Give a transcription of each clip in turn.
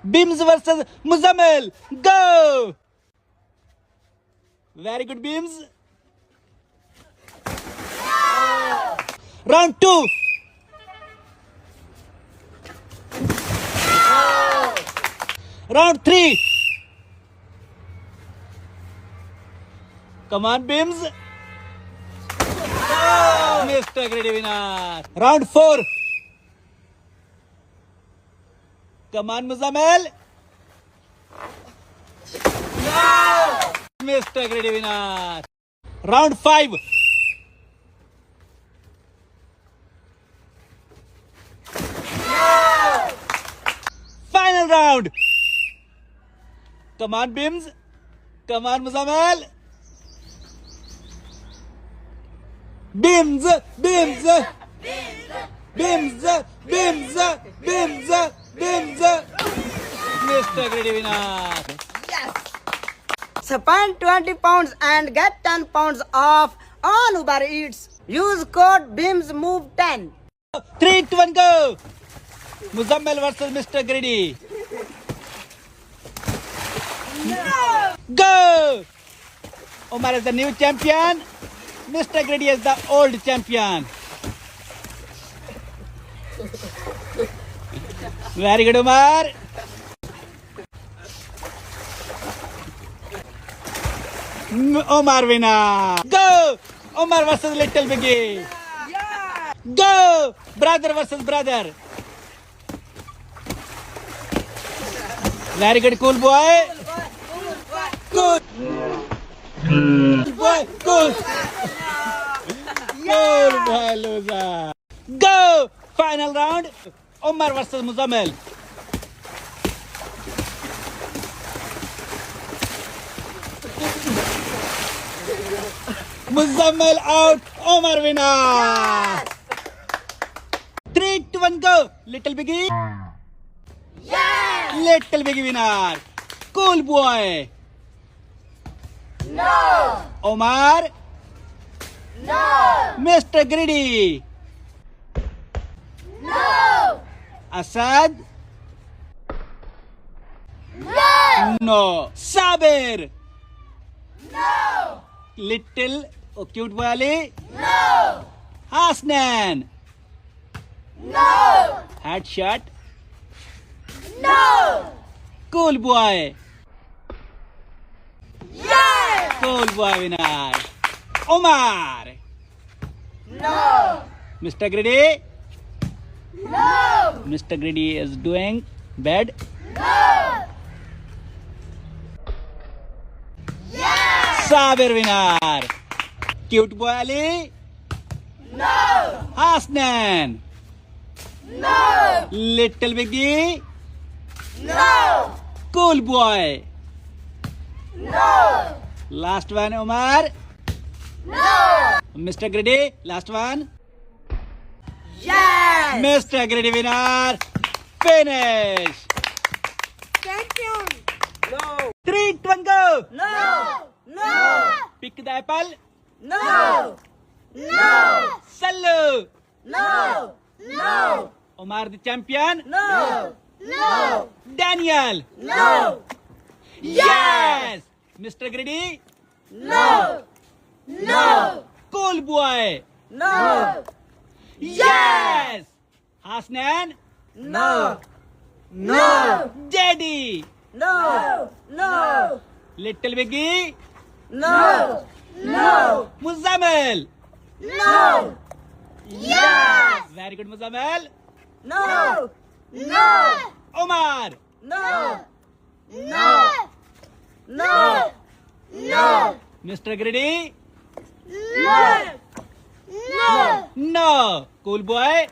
Bims versus Muzammil. Go! Very good, Bims. Round 2. Round 3. Come on, Bims. Mr. Grady winner. Round 4. Come on, Muzammil. Mr. Grady winner. Round 5. Final round. Come on, Bims. Come on, Muzammil. Bims, Bims, Bims, Bims, Bims, Bims. Mr. Grady winner. Yes! Spend 20 pounds and get 10 pounds off on Uber Eats. Use code BIMSMOVE10. 3, 2, 1, go. Muzammil versus Mr. Grady. No! Go! Omar is the new champion. Mr. Grady is the old champion. Very good, Omar. Omar winner. Go! Omar versus Little Biggie. Yeah! Go! Brother versus brother. Very good, cool boy. Cool. Boy, cool. Cool boy, loser. Go! Final round. Omar versus Muzammil. Muzammil out. Omar winner. 3, 2, 1, go. Little Biggie. Yes! Little Biggie winner. Cool boy. No! Omar. No! Mr. Grady. No! Asad. No! No. Sabir. No! Little. Oh, cute boy Ali. No! Hasnan. No! Headshot. No! Cool boy. Yes! Cool boy winner. Omar. No! Mr. Grady. No! Mr. Grady is doing bad. No! Yes! Sabir winner. Cute boy Ali. No! Hasnan. No! Little Biggie. No! Cool boy. No! Last one, Omar. No! Mr. Grady. Last one. Yes! Mr. Grady winner. Finish. Champion! No! 3, 2, 1, go. No! No! Pick the apple. No! No! Sallu. No! No! Omar the champion. No! No! Daniel. No! Yes. Mr. Grady. No! No! Cool boy. No! Yes. Hasnan. No! No! Daddy. No! No! Little Biggie. No! No! Muzammil. No! Yes! Very good, Muzammil. No! No! Omar. No! No! No! No! Mr. Grady. No! No! No. Cool boy.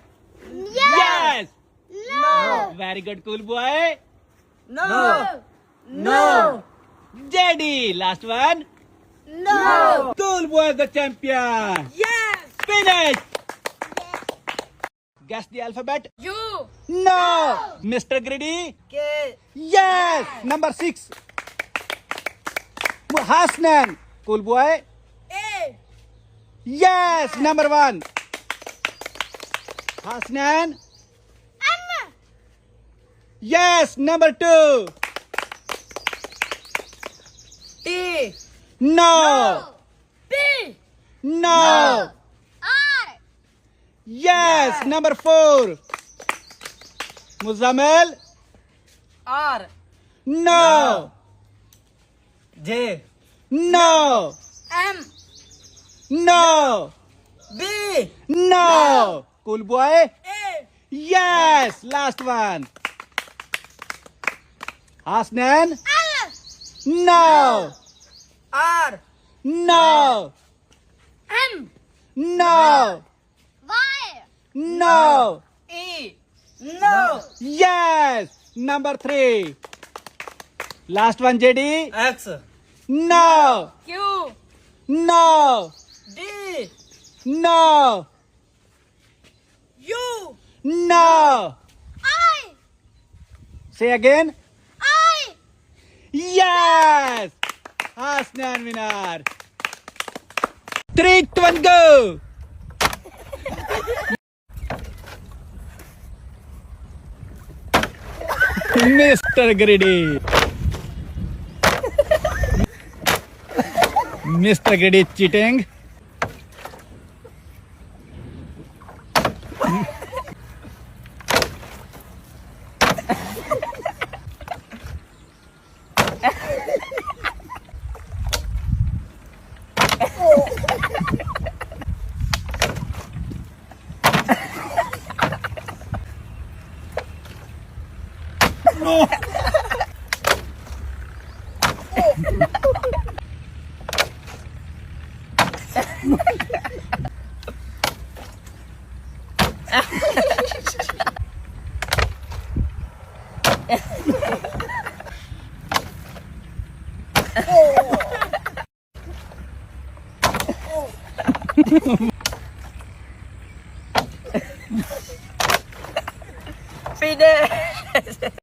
Yes. No! Very good, cool boy. No! No! Daddy. Last one. No! Cool boy, the champion. Yes! Finish. Guess the alphabet. You! No. Mr. Grady. K! Yes. Number 6. Hasnan. Cool boy. A! Yes. Number 1. Hasnan. Yes, number 2. T. No. B. No. R. Yes, number 4. Muzammil. R. No. J. No. M. No. B. No. Cool boy. A. Yes, last one. Hasnan. L. No. R. No. M. No. Y. No. E. No. Yes. Number 3. Last one, JD. X. No. Q. No. D. No. U. No. I. Say again. I. Yes. Hasnan winner. 3, 2, 1, go. Mr. Greedy. Mr. Greedy cheating. No. Finish.